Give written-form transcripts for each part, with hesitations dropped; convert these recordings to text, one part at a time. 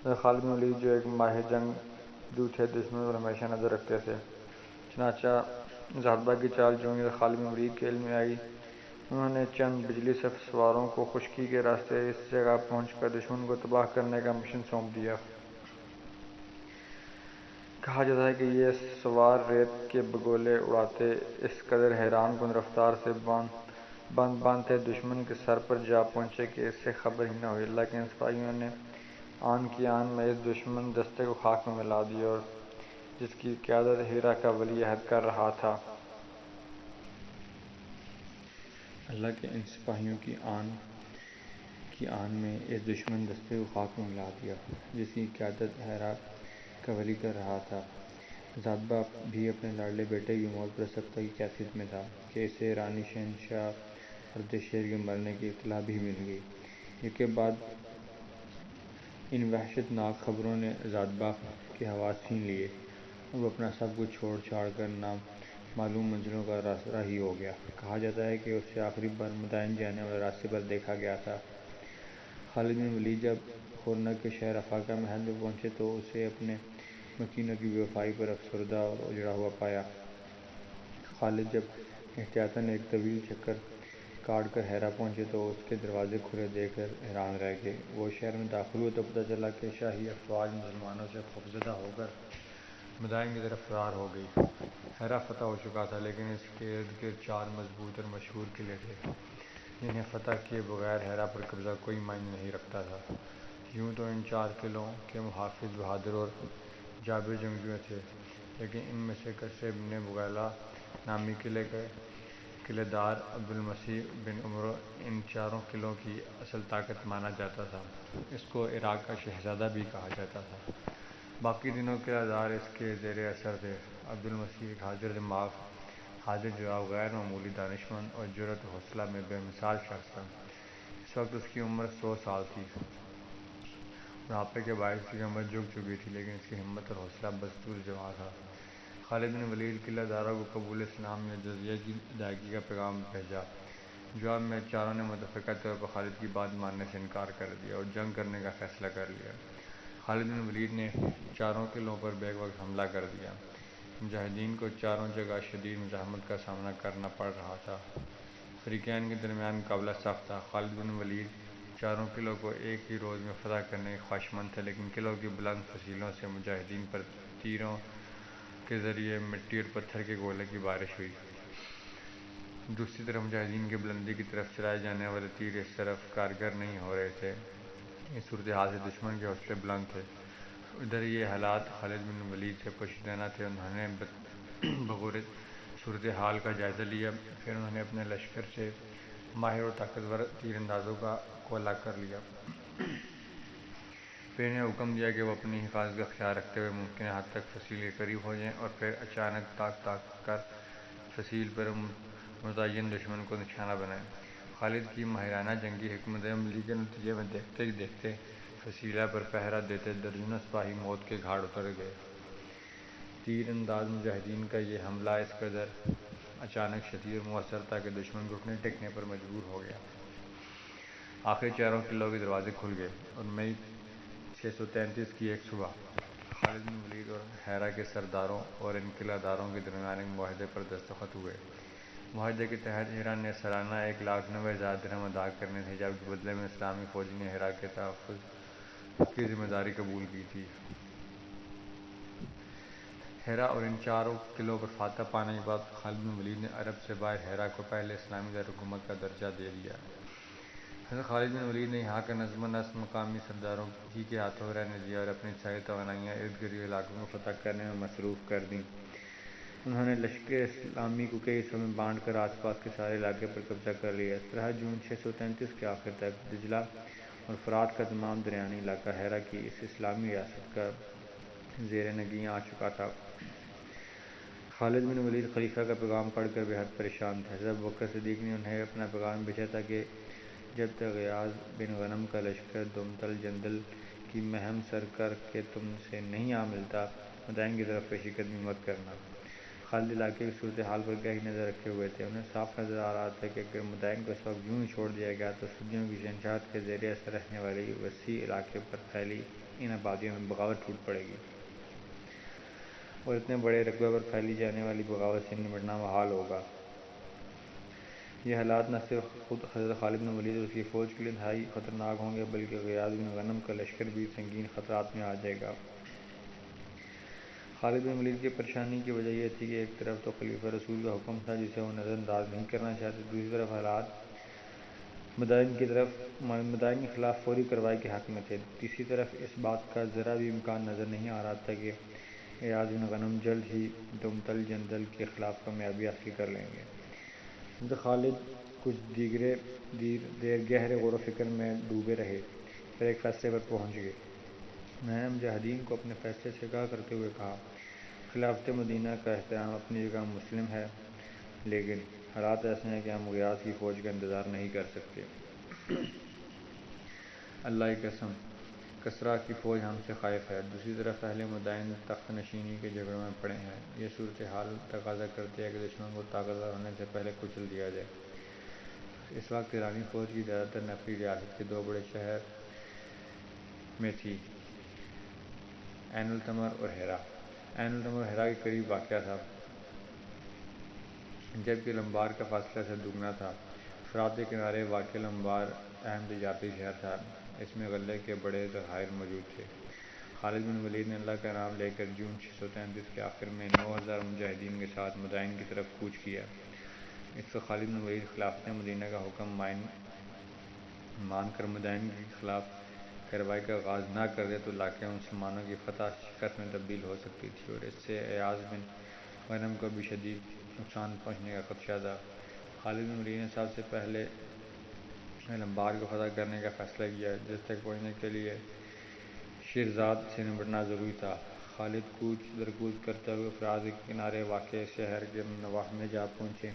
خالد بن ولید جو ایک ماہر جنگ جو تھے دشمن پر ہمیشہ نظر رکھتے تھے، چنانچہ زادبہ کی چال چونی خالد بن ولید کے علم میں آئی۔ انہوں نے چند بجلی سواروں کو خشکی کے راستے اس جگہ پہنچ کر دشمن کو تباہ کرنے کا مشن سونپ دیا۔ کہا جاتا ہے کہ یہ سوار ریت کے بگولے اڑاتے اس قدر حیران کن رفتار سے باندھ تھے دشمن کے سر پر جا پہنچے کہ اس سے خبر ہی نہ ہوئی، لیکن سپاہیوں نے آن کی آن میں اس دشمن دستے کو خاک میں ملا دیا اور جس کی قیادت ہیرا کا ولی عہد کر رہا تھا۔ اللہ کے ان سپاہیوں کی آن میں اس دشمن دستے کو خاک میں ملا دیا جس کی قیادت ہیرا کا ولی کر رہا تھا۔ زادبہ بھی اپنے لاڈلے بیٹے کی موت پر سکتہ کی کیفیت میں تھا کہ اسے رانی شہنشاہ اردشیر کے مرنے کی اطلاع بھی مل گئی۔ یکے بعد ان وحشت ناک خبروں نے زادبہ کے حواس چھین لیے۔ اب اپنا سب کچھ چھوڑ چھاڑ کر نامعلوم منزلوں کا راہی ہو گیا۔ کہا جاتا ہے کہ اسے آخری بار مدائن جانے والے راستے پر دیکھا گیا تھا۔ خالد بن ولید جب ہورنک کے شہر افاقہ میں حد میں پہنچے تو اسے اپنے مکینوں کی بے وفائی پر افسردہ اور اجڑا ہوا پایا۔ خالد جب احتیاطاً ایک طویل چکر کاٹ کر ہیرا پہنچے تو اس کے دروازے کھلے دیکھ کر حیران رہ گئے۔ وہ شہر میں داخل ہوئے تو پتہ چلا کہ شاہی افواج مسلمانوں سے خوفزدہ ہو کر مدائن کی طرف فرار ہو گئی۔ ہیرا فتح ہو چکا تھا، لیکن اس کے ارد گرد 4 مضبوط اور مشہور قلعے تھے جنہیں فتح کیے بغیر ہیرا پر قبضہ کوئی معنی نہیں رکھتا تھا۔ یوں تو ان 4 قلعوں کے محافظ بہادر اور جابر جنگجو تھے، لیکن ان میں سے قصر بن بغیلہ نامی قلعے کا قلعہ دار عبدالمسیح بن عمرو ان 4 قلعوں کی اصل طاقت مانا جاتا تھا۔ اس کو عراق کا شہزادہ بھی کہا جاتا تھا۔ باقی تینوں قلعہ دار اس کے زیر اثر تھے۔ عبدالمسیح ایک حاضر دماغ، حاضر جواب، غیر معمولی دانشمند اور جرأت و حوصلہ میں بے مثال شخص تھا۔ اس وقت اس کی عمر 100 سال تھی۔ بڑھاپے کے باعث اس کی کمر جھک چکی تھی، لیکن اس کی ہمت اور حوصلہ بدستور جواں تھا۔ خالد بن ولید قلعہ داروں کو قبول اسلام یا جزیہ کی ادائیگی کا پیغام بھیجا۔ جواب میں 4 نے متفقہ طور پر خالد کی بات ماننے سے انکار کر دیا اور جنگ کرنے کا فیصلہ کر لیا۔ خالد بن ولید نے 4 قلعوں پر بیک وقت حملہ کر دیا۔ مجاہدین کو 4 جگہ شدید مزاحمت کا سامنا کرنا پڑ رہا تھا۔ فریقین کے درمیان مقابلہ سخت تھا۔ خالد بن ولید 4 قلعوں کو ایک ہی روز میں فتح کرنے کے خواہشمند تھے، لیکن قلعوں کی بلند فصیلوں سے مجاہدین پر تیروں کے ذریعے مٹی اور پتھر کے گولے کی بارش ہوئی۔ دوسری طرف مجاہدین کی بلندی کی طرف چلائے جانے والے تیر اس طرح کارگر نہیں ہو رہے تھے۔ اس صورتحال سے دشمن کے حوصلے بلند تھے۔ ادھر یہ حالات خالد بن ولید سے پوشیدہ نہ تھے۔ انہوں نے بغور صورتحال کا جائزہ لیا، پھر انہوں نے اپنے لشکر سے ماہر اور طاقتور تیر اندازوں کو الگ کر لیا۔ پھر انہیں حکم دیا کہ وہ اپنی حفاظت کا خیال رکھتے ہوئے ممکنہ حد تک فصیل کے قریب ہو جائیں اور پھر اچانک تاک کر فصیل پر متعین دشمن کو نشانہ بنائیں۔ خالد کی ماہرانہ جنگی حکمت عملی کے نتیجے میں دیکھتے ہی دیکھتے فصیلہ پر پہرہ دیتے درجنوں سپاہی موت کے گھاٹ اتر گئے۔ تیر انداز مجاہدین کا یہ حملہ اس قدر اچانک، شدید اور مؤثر تھا کہ دشمن گھٹنے ٹیکنے پر مجبور ہو گیا۔ آخر 4 قلعوں کے دروازے کھل گئے اور مئی 633 کی ایک صبح خالد بن ولید اور ہیرا کے سرداروں اور ان قلعہ داروں کے درمیان ایک معاہدے پر دستخط ہوئے۔ معاہدے کے تحت ہیرا نے سالانہ 1,90,000 درہم ادا کرنے تھے، جبکہ بدلے میں اسلامی فوج نے ہیرا کے تحفظ کی ذمہ داری قبول کی تھی۔ ہیرا اور ان 4 قلعوں پر فتح پانے کے بعد خالد بن ولید نے عرب سے باہر ہیرا کو پہلے اسلامی دارالحکومت کا درجہ دے دیا۔ حضرت خالد بن ولید نے یہاں کا نظم و نسق مقامی سرداروں ہی کے ہاتھوں رہنے دیا اور اپنی ساری توانائیاں ارد گرد کے علاقوں کو فتح کرنے میں مصروف کر دیں۔ انہوں نے لشکر اسلامی کو کئی حصوں میں بانٹ کر آس پاس کے سارے علاقے پر قبضہ کر لیا۔ اس طرح جون 633 کے آخر تک دجلہ اور فرات کا تمام درمیانی علاقہ ہیرا کی اس اسلامی ریاست کا زیر نگیں آ چکا تھا۔ خالد بن ولید خلیفہ کا پیغام پڑھ کر بے حد پریشان تھے۔ حضرت ابوبکر صدیق نے انہیں اپنا پیغام بھیجا تھا کہ جب تک غیاث بن غنم کا لشکر دمتل جندل کی مہم سر کر کے تم سے نہیں آ ملتا، مدائن کی طرف پیش قدمی مت کرنا۔ خالد علاقے کی صورتحال پر گہری نظر رکھے ہوئے تھے۔ انہیں صاف نظر آ رہا تھا کہ اگر مدائن کو اس وقت یوں ہی چھوڑ دیا گیا تو صدیوں کی شہنشاہت کے زیر اثر رہنے والی وسیع علاقے پر پھیلی ان آبادیوں میں بغاوت ٹوٹ پڑے گی، اور اتنے بڑے رقبے پر پھیلی جانے والی بغاوت سے نمٹنا محال ہوگا۔ یہ حالات نہ صرف خود حضرت خالد بن ولید اور اس کی فوج کے لیے انتہائی خطرناک ہوں گے بلکہ غیاث بن غنم کا لشکر بھی سنگین خطرات میں آ جائے گا۔ خالد بن ولید کی پریشانی کی وجہ یہ تھی کہ ایک طرف تو خلیفہ رسول کا حکم تھا جسے وہ نظر انداز نہیں کرنا چاہتے، دوسری طرف حالات مدائن کے خلاف فوری کارروائی کے حق میں تھے، تیسری طرف اس بات کا ذرا بھی امکان نظر نہیں آ رہا تھا کہ غیاث بن غنم جلد ہی دمطل جندل کے خلاف کامیابی حاصل کر لیں گے۔ حضرت خالد کچھ دیر گہرے غور و فکر میں ڈوبے رہے، پھر ایک فیصلے پر پہنچ گئے۔ انہوں نے مجاہدین کو اپنے فیصلے سے آگاہ کرتے ہوئے کہا، خلافت مدینہ کا احترام اپنی جگہ مسلم ہے، لیکن حالات ایسے ہیں کہ ہم غیاث کی فوج کا انتظار نہیں کر سکتے۔ اللہ کی قسم، کسریٰ کی فوج ہم سے خائف ہے، دوسری طرف اہل مدائن تخت نشینی کے جھگڑوں میں پڑے ہیں۔ یہ صورتحال تقاضا کرتی ہے کہ دشمن کو طاقتور ہونے سے پہلے کچل دیا جائے۔ اس وقت ایرانی فوج کی زیادہ تر نفری ریاست کے دو بڑے شہر میں تھی، عین التمر اور ہیرا۔ عین التمر ہیرا کے قریب واقع تھا، جبکہ لمبار کا فاصلہ سے دوگنا تھا۔ فرات کے کنارے واقع لمبار اہم تجارتی شہر تھا، اس میں غلے کے بڑے ذخائر موجود تھے۔ خالد بن ولید نے اللہ کا نام لے کر جون 633 کے آخر میں 9000 مجاہدین کے ساتھ مدائن کی طرف کوچ کیا۔ اس وقت خالد بن ولید خلافت مدینہ کا حکم مان کر مدائن کے خلاف کارروائی کا آغاز نہ کرتے تو علاقے میں مسلمانوں کی فتح شکست میں تبدیل ہو سکتی تھی، اور اس سے غیاث بن غنم کو بھی شدید نقصان پہنچنے کا خدشہ تھا۔ خالد بن ولید نے سب سے پہلے لمبار کو فتح کرنے کا فیصلہ کیا، جس تک پہنچنے کے لیے شیرزاد سے نمٹنا ضروری تھا۔ خالد کوچ در کوچ کرتے ہوئے فرات کے کنارے واقع شہر کے نواح میں جا پہنچے۔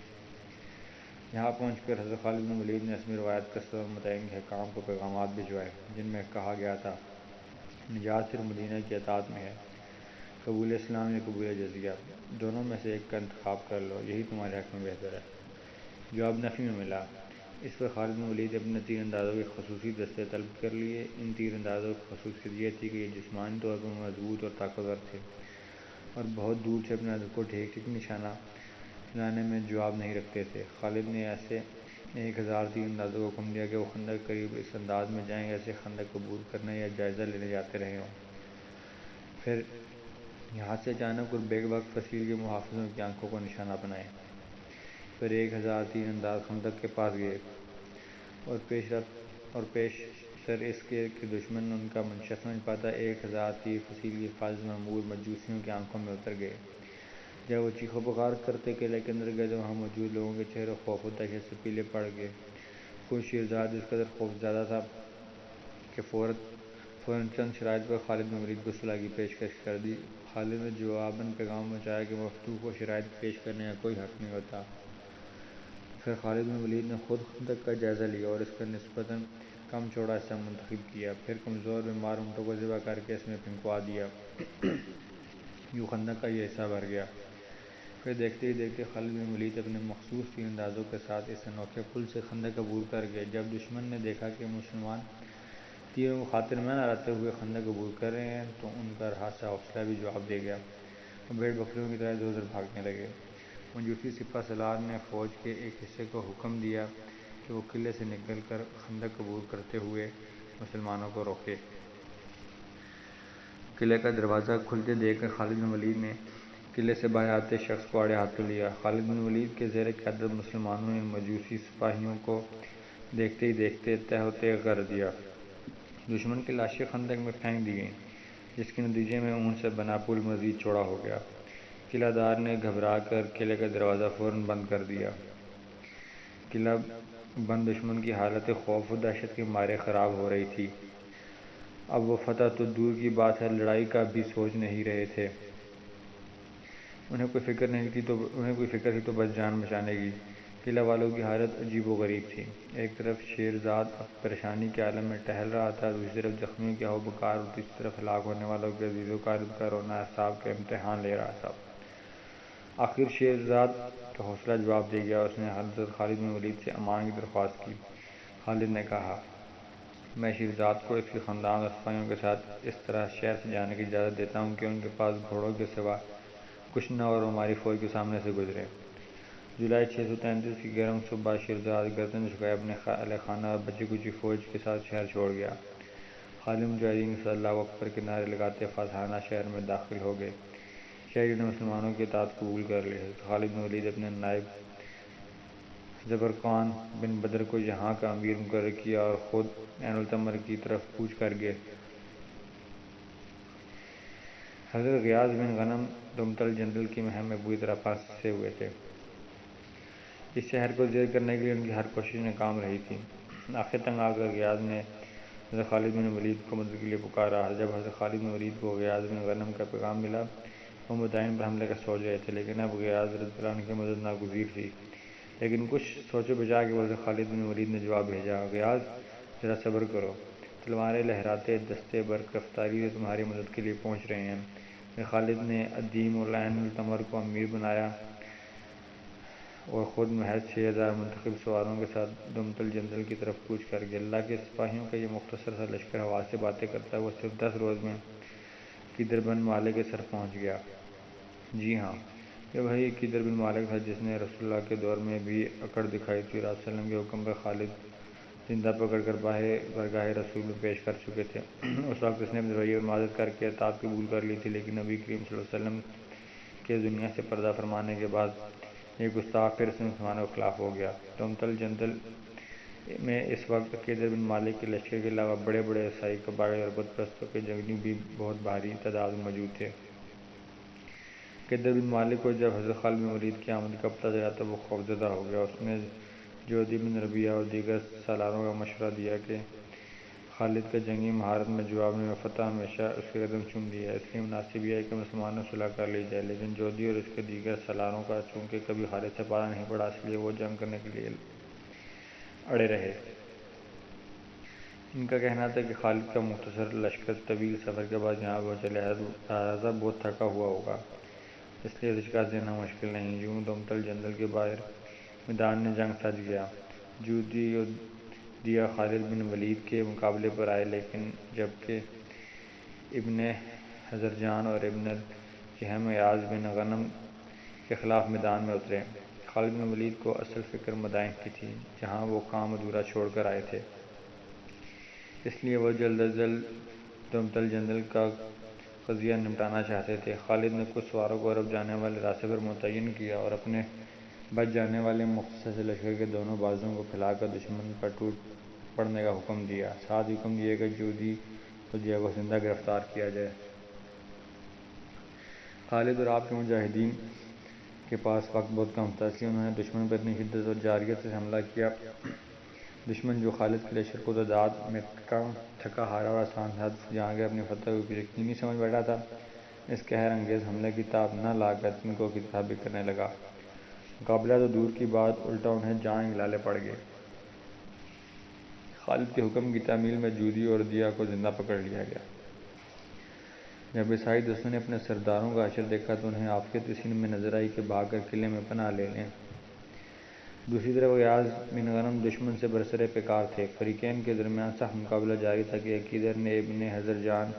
یہاں پہنچ کر حضرت خالد بن ولید نے رسمی روایت کسریٰ اور مدائن کے حکام کو پیغامات بھجوائے، جن میں کہا گیا تھا، نجات صرف مدینہ کی اطاعت میں ہے، قبول اسلام یا قبول جزیہ، دونوں میں سے ایک کا انتخاب کر لو، یہی تمہارے حق میں بہتر ہے۔ جواب نفی میں ملا۔ اس پر خالد بن ولید نے اپنے تیر اندازوں کے خصوصی دستے طلب کر لیے۔ ان تیر اندازوں کی خصوصیت یہ تھی کہ یہ جسمانی طور پر مضبوط اور طاقتور تھے، اور بہت دور سے اپنے ہدف کو ٹھیک ٹھیک نشانہ چلانے میں جواب نہیں رکھتے تھے۔ خالد نے ایسے 1000 تیر اندازوں کو حکم دیا کہ وہ خندق کے قریب اس انداز میں جائیں جیسے خندق عبور کرنے یا جائزہ لینے جاتے رہے ہوں، پھر یہاں سے اچانک اور بیک وقت فصیل کے محافظوں کی آنکھوں کو نشانہ بنائیں۔ پھر 1000 تیر انداز خندق کے پاس گئے، اور پیش سر اس کے کہ دشمن ان کا منشا سمجھ پاتا، 1000 تیر فصیل کی حفاظت میں مأمور مجوسیوں کی آنکھوں میں اتر گئے۔ جب وہ چیخ و پکار کرتے قلعے کے اندر گئے تو وہاں موجود لوگوں کے چہرے خوف و دہشت سے پیلے پڑ گئے۔ خود شیرزاد اس قدر خوفزدہ تھا کہ فوراً چند شرائط پر خالد بن ولید کو صلح کی پیشکش کر دی۔ خالد نے جواباً پیغام پہنچایا کہ مفتوح کو شرائط پیش کرنے کا کوئی حق نہیں ہوتا۔ پھر خالد بن ولید نے خود خندق کا جائزہ لیا اور اس کا نسبتاً کم چوڑا حصہ منتخب کیا، پھر کمزور بیمار اونٹوں کو ذبح کر کے اس میں پھنکوا دیا۔ یوں خندق کا یہ حصہ بھر گیا۔ پھر دیکھتے ہی دیکھتے خالد بن ولید اپنے مخصوص تیر اندازوں کے ساتھ اس انوکھے پل سے خندق عبور کر گئے۔ جب دشمن نے دیکھا کہ مسلمان تیروں کو خاطر میں نہ لاتے ہوئے خندق عبور کر رہے ہیں تو ان کا رہا سا حوصلہ بھی جواب دے گیا، وہ بھیڑ بکریوں کی طرح ادھر ادھر بھاگنے لگے۔ مجوسی سپہ سالار نے فوج کے ایک حصے کو حکم دیا کہ وہ قلعے سے نکل کر خندق عبور کرتے ہوئے مسلمانوں کو روکے۔ قلعے کا دروازہ کھلتے دیکھ کر خالد بن ولید نے قلعے سے باہر آتے شخص کو آڑے ہاتھوں لیا۔ خالد بن ولید کے زیر قیادت مسلمانوں نے ان مجوسی سپاہیوں کو دیکھتے ہی دیکھتے تہہ و تیغ کر دیا۔ دشمن کی لاشیں خندق میں پھینک دی گئیں، جس کے نتیجے میں اونٹ سے بنا پل مزید چوڑا ہو گیا۔ قلعہ دار نے گھبرا کر قلعے کا دروازہ فوراً بند کر دیا۔ قلعہ بند دشمن کی حالت خوف و دہشت کے مارے خراب ہو رہی تھی۔ اب وہ فتح تو دور کی بات ہے، لڑائی کا بھی سوچ نہیں رہے تھے۔ انہیں کوئی فکر تھی تو بس جان بچانے کی۔ قلعہ والوں کی حالت عجیب و غریب تھی۔ ایک طرف شیرزاد پریشانی کے عالم میں ٹہل رہا تھا، دوسری طرف زخمیوں کی آہو پکار اور تیسری طرف ہلاک ہونے والوں کے عزیز و اقارب کا رونا اعصاب کا امتحان لے رہا تھا۔ آخر شیرزاد کا حوصلہ جواب دے گیا، اس نے حضرت خالد بن ولید سے امان کی درخواست کی۔ خالد نے کہا، میں شیرزاد کو اس کے خاندان اور سپاہیوں کے ساتھ اس طرح شہر سے جانے کی اجازت دیتا ہوں کہ ان کے پاس گھوڑوں کے سوا کچھ نہ اور ہماری فوج کے سامنے سے گزرے۔ جولائی 633 کی گرم صبح شیرزاد گردن جھکائے اپنے اہل خانہ اور بچی کچی فوج کے ساتھ شہر چھوڑ گیا۔ خالد مجاہدین کے ساتھ اللہ اکبر کے نعرے لگاتے فاتحانہ شہر میں داخل ہو گئے۔ شہریوں نے مسلمانوں کی اطاعت قبول کر لی۔ حضرت خالد بن ولید اپنے نائب زبرقان بن بدر کو یہاں کا امیر مقرر کیا اور خود عین التمر کی طرف کوچ کر گئے۔ حضرت غیاث بن غنم دمطل جندل کی مہم میں بری طرح پھنسے ہوئے تھے۔ اس شہر کو زیر کرنے کے لیے ان کی ہر کوشش ناکام رہی تھی۔ آخر تنگ آ کر غیاث نے حضرت خالد بن ولید کو مدد کے لیے پکارا۔ جب حضرت خالد بن ولید کو غیاث بن غنم کا پیغام ملا، وہ مدائن پر حملے کا سوچ رہے تھے، لیکن اب غیاث رضی اللہ عنہ کی مدد ناگزیر تھی۔ لیکن کچھ سوچے بجا کے حضرت خالد بن ولید نے جواب بھیجا، غیاث ذرا صبر کرو، تلواریں لہراتے دستے برق رفتاری سے تمہاری مدد کے لیے پہنچ رہے ہیں۔ حضرت خالد نے عدیم العین التمر کو امیر بنایا اور خود محض 6000 منتخب سواروں کے ساتھ دمطل جندل کی طرف کوچ کر گئے۔ اللہ کے سپاہیوں کا یہ مختصر سا لشکر ہوا سے باتیں کرتا ہوا صرف 10 روز میں قیدر بن مالک کے سر پہنچ گیا۔ جی ہاں، یہ وہی قیدر بن مالک تھا جس نے رسول اللہ کے دور میں بھی اکڑ دکھائی تھی اور آپ صلی اللہ علیہ وسلم کے حکم پر خالد زندہ پکڑ کر بارگاہ رسول میں پیش کر چکے تھے۔ اس وقت اس نے اپنے رویے پر معذرت کر کے اطاعت قبول کر لی تھی، لیکن نبی کریم صلی اللہ علیہ وسلم کے دنیا سے پردہ فرمانے کے بعد یہ گستاخ پھر سے مسلمانوں کے خلاف ہو گیا۔ دمطل جندل میں اس وقت قیدر بن مالک کے لشکر کے علاوہ بڑے بڑے عیسائی قبائل اور بت پرستوں کے جنگجو بھی بہت بھاری تعداد میں موجود تھے۔ قیدر بن مالک کو جب حضرت خالد بن ولید کی آمد کا پتہ چلا تو وہ خوفزدہ ہو گیا۔ اس نے جودی بن ربیعہ اور دیگر سالاروں کو مشورہ دیا کہ خالد کا جنگی مہارت میں جواب میں فتح ہمیشہ اس کے قدم چوم لیا ہے، اس لیے مناسب یہ ہے کہ مسلمانوں سے صلح کر لی جائے۔ لیکن جودی اور اس کے دیگر سالاروں کا چونکہ کبھی خالد سے پالا نہیں پڑا، اس لیے وہ جنگ کرنے کے لیے اڑے رہے۔ ان کا کہنا تھا کہ خالد کا مختصر لشکر طویل سفر کے بعد یہاں پہنچا، لہذا بہت تھکا ہوا ہوگا، اس لیے اسے شکست دینا مشکل نہیں۔ یوں دمطل جندل کے باہر میدان جنگ سج گیا۔ جودی اور دیا خالد بن ولید کے مقابلے پر آئے، لیکن جبکہ ابن حضرجان اور ابن الجہم غیاث بن غنم کے خلاف میدان میں اترے۔ خالد بن ولید کو اصل فکر مدائن کی تھی، جہاں وہ کام ادھورا چھوڑ کر آئے تھے، اس لیے وہ جلد از جلد دمطل جندل کا قضیہ نمٹانا چاہتے تھے۔ خالد نے کچھ سواروں کو عرب جانے والے راستے پر متعین کیا اور اپنے بچ جانے والے مختصر سے لشکر کے دونوں بازوؤں کو پھیلا کر دشمن پر ٹوٹ پڑنے کا حکم دیا۔ ساتھ ہی حکم دیا کہ جودی اور دیا کو زندہ گرفتار کیا جائے۔ خالد اور آپ کے مجاہدین کے پاس وقت بہت کم تھا، اس لیے انہوں نے دشمن پر اتنی شدت اور جارحیت سے حملہ کیا۔ دشمن جو خالد کے لشکر کو تعداد میں کم، تھکا ہارا اور آسان ہدف جان کر اپنی فتح کو یقینی سمجھ بیٹھا تھا، اس قہر انگیز حملے کی تاب نہ لا کر تنکوں کی تصابی کرنے لگا۔ مقابلہ تو دور کی بات، الٹا انہیں جان گلالے پڑ گئے۔ خالد کے حکم کی تعمیل میں جودی اور دیا کو زندہ پکڑ لیا گیا۔ جب عیسائی دستوں نے اپنے سرداروں کا حشر دیکھا تو انہیں عافیت اسی میں نظر آئی کہ بھاگ کر قلعے میں پناہ لے لیں۔ دوسری طرف غیاث بن غنم دشمن سے برسر پیکار تھے۔ فریقین کے درمیان سخت مقابلہ جاری تھا کہ قیدر نے ابن حضرجان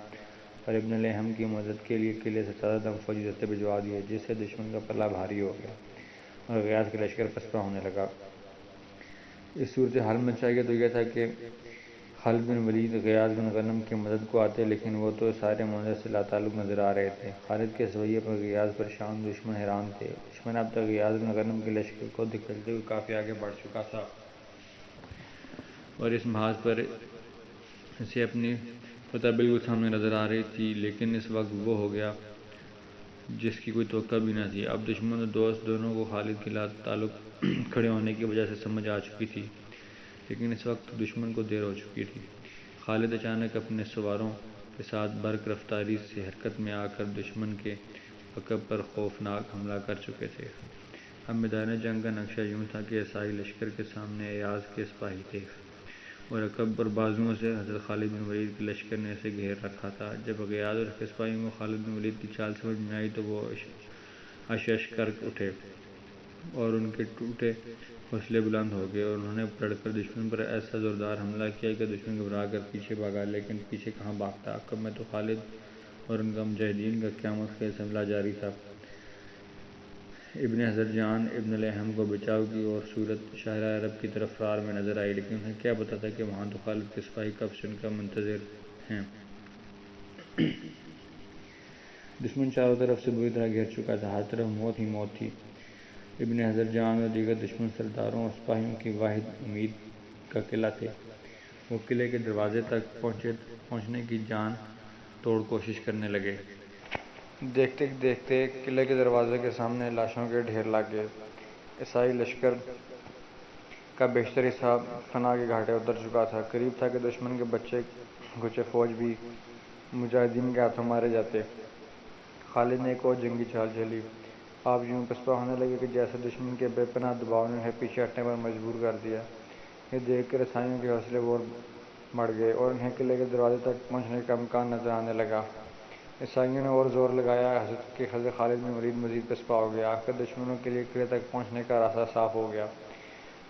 اور ابن الجہم کی مدد کے لیے قلعے سے تازہ دم فوجی دستے بھجوا دیے، جس سے دشمن کا پلہ بھاری ہو گیا اور غیاث کا لشکر پسپا ہونے لگا۔ اس صورتحال میں چاہیے تو یہ تھا کہ خالد بن ولید غیاث بن غنم کی مدد کو آتے، لیکن وہ تو سارے معاملے سے لاتعلق نظر آ رہے تھے۔ خالد کے اس رویے پر غیاث پریشان، دشمن حیران تھے۔ دشمن اب تک غیاث بن غنم کے لشکر کو دھکیلتے ہوئے کافی آگے بڑھ چکا تھا اور اس محاذ پر اسے اپنی فتح بالکل سامنے نظر آ رہی تھی، لیکن اس وقت وہ ہو گیا جس کی کوئی توقع بھی نہ تھی۔ اب دشمن اور دوست دونوں کو خالد کے لاتعلق کھڑے ہونے کی وجہ سے سمجھ آ چکی تھی، لیکن اس وقت دشمن کو دیر ہو چکی تھی۔ خالد اچانک اپنے سواروں کے ساتھ برق رفتاری سے حرکت میں آ کر دشمن کے عقب پر خوفناک حملہ کر چکے تھے۔ اب میدان جنگ کا نقشہ یوں تھا کہ عیسائی لشکر کے سامنے ایاز کے سپاہی تھے اور عقب اور بازوؤں سے حضرت خالد بن ولید کے لشکر نے اسے گھیر رکھا تھا۔ جب غیاث اور اس کے سپاہیوں کو خالد بن ولید کی چال سمجھ میں آئی تو وہ اشش کر اٹھے اور ان کے ٹوٹے حوصلے بلند ہو گئے اور انہوں نے پلٹ کر دشمن پر ایسا زوردار حملہ کیا کہ دشمن گھبرا کر پیچھے بھاگا، لیکن پیچھے کہاں بھاگتا۔ عقب میں تو خالد اور ان کا مجاہدین کا قیامت خیز حملہ جاری تھا۔ ابن حضر جان ابن الیہم کو بچاؤ کی اور صورت شاہراہ عرب کی طرف فرار میں نظر آئی، لیکن انہیں کیا پتہ تھا کہ وہاں تو خالد کے سپاہی کفش ان کا منتظر ہیں۔ دشمن چاروں طرف سے بری طرح گھیر چکا تھا، ہر طرف موت ہی موت تھی۔ ابن حضر جان اور دیگر دشمن سرداروں اور سپاہیوں کی واحد امید کا قلعہ تھے۔ وہ قلعے کے دروازے تک پہنچنے کی جان توڑ کوشش کرنے لگے۔ دیکھتے دیکھتے قلعے کے دروازے کے سامنے لاشوں کے ڈھیر لگ گئے۔ عیسائی لشکر کا بیشتر حصہ فنا کے گھاٹے اتر چکا تھا۔ قریب تھا کہ دشمن کے بچے کچے فوج بھی مجاہدین کے ہاتھوں مارے جاتے۔ خالد نے ایک اور جنگی چال چلی۔ آپ یوں پسپا ہونے لگے کہ جیسے دشمن کے بے پناہ دباؤ نے انہیں پیچھے ہٹنے پر مجبور کر دیا۔ یہ دیکھ کر عیسائیوں کے حوصلے اور بڑھ گئے اور انہیں قلعے کے دروازے تک پہنچنے کا امکان نظر آنے لگا۔ عیسائیوں نے اور زور لگایا، حضرت خالد بن ولید مزید پسپا ہو گیا۔ آخر دشمنوں کے لیے قلعے تک پہنچنے کا راستہ صاف ہو گیا۔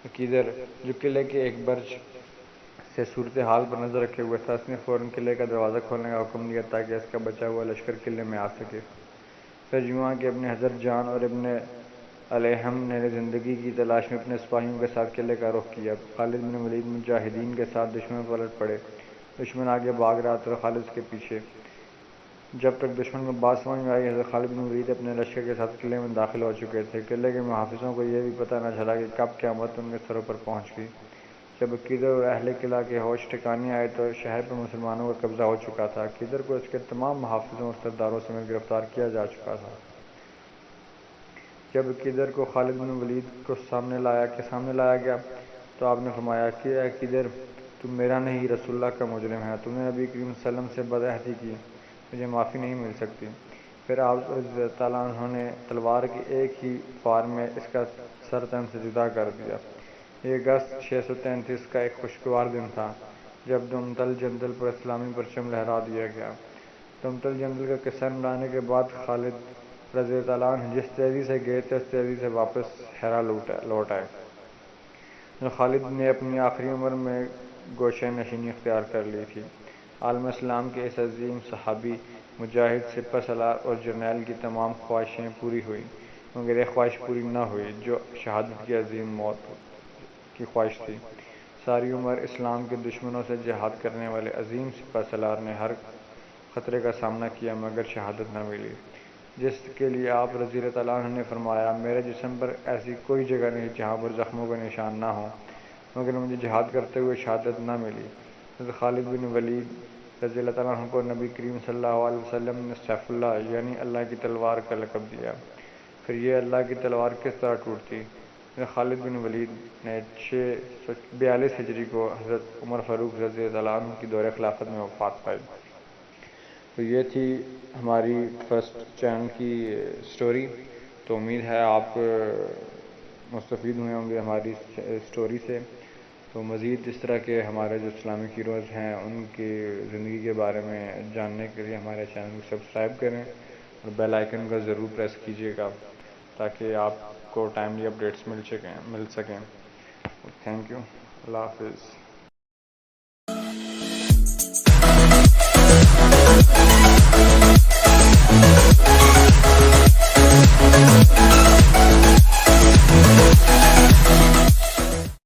عقیدر، جو قلعے کے ایک برج سے صورتحال پر نظر رکھے ہوئے تھا، اس نے فوراً قلعے کا دروازہ کھولنے کا حکم دیا تاکہ اس کا بچا ہوا لشکر قلعے میں آ سکے۔ پھر یوں کہ ابن حضر جان اور ابن الیہم نے زندگی کی تلاش میں اپنے سپاہیوں کے ساتھ قلعے کا رخ کیا۔ خالد بن ولید مجاہدین کے ساتھ دشمن پر پلٹ پڑے۔ دشمن آگے بھاگ رہا تھا اور خالد اس کے پیچھے۔ جب تک دشمن کو بات سمجھ میں آئی، حضرت خالد بن ولید اپنے لشکر کے ساتھ قلعے میں داخل ہو چکے تھے۔ قلعے کے محافظوں کو یہ بھی پتہ نہ چلا کہ کب قیامت ان کے سروں پر پہنچ گئی۔ جب عقیدر اور اہل قلعہ کے ہوش ٹھکانے آئے تو شہر پر مسلمانوں کا قبضہ ہو چکا تھا۔ عقیدر کو اس کے تمام محافظوں اور سرداروں سمیت گرفتار کیا جا چکا تھا۔ جب عقیدر کو خالد بن ولید کے سامنے لایا گیا تو آپ نے فرمایا کہ اے عقیدر، تم میرا نہیں رسول اللہ کا مجرم ہے۔ تم نے نبی کریم صلی اللہ علیہ وسلم سے بد عہدی کی، مجھے معافی نہیں مل سکتی۔ پھر آپ رضی اللہ تعالیٰ عنہ نے تلوار کی ایک ہی وار میں اس کا سر تن سے جدا کر دیا۔ یہ اگست 633 کا ایک خوشگوار دن تھا جب دمتل جندل پر اسلامی پرچم لہرا دیا گیا۔ دمتل جندل کا قصہ سنانے کے بعد خالد رضی اللہ تعالیٰ عنہ جس تیزی سے گئے تھے اس تیزی سے واپس ہیرا لوٹ آئے۔ خالد نے اپنی آخری عمر میں گوشہ نشینی اختیار کر لی تھی۔ عالم اسلام کے اس عظیم صحابی، مجاہد، سپہ سالار اور جرنیل کی تمام خواہشیں پوری ہوئیں، مگر ایک خواہش پوری نہ ہوئی جو شہادت کی عظیم موت کی خواہش تھی۔ ساری عمر اسلام کے دشمنوں سے جہاد کرنے والے عظیم سپہ سالار نے ہر خطرے کا سامنا کیا مگر شہادت نہ ملی، جس کے لیے آپ رضی اللہ تعالیٰ عنہ نے فرمایا میرے جسم پر ایسی کوئی جگہ نہیں جہاں پر زخموں کا نشان نہ ہو، مگر مجھے جہاد کرتے ہوئے شہادت نہ ملی۔ حضرت خالد بن ولید رضی اللہ تعالیٰ عنہ کو نبی کریم صلی اللہ علیہ وسلم نے سیف اللہ یعنی اللہ کی تلوار کا لقب دیا۔ پھر یہ اللہ کی تلوار کس طرح ٹوٹتی؟ حضرت خالد بن ولید نے 642 ہجری کو حضرت عمر فاروق رضی اللہ تعالیٰ عنہ کی دور خلافت میں وفات پائی۔ تو یہ تھی ہماری فرسٹ چینل کی سٹوری۔ تو امید ہے آپ مستفید ہوئے ہوں گے ہماری سٹوری سے۔ تو مزید اس طرح کے ہمارے جو اسلامک ہیروز ہیں ان کی زندگی کے بارے میں جاننے کے لیے ہمارے چینل کو سبسکرائب کریں اور بیل آئیکن کا ضرور پریس کیجیے گا تاکہ آپ کو ٹائملی اپڈیٹس مل سکیں۔ تھینک یو، اللہ حافظ۔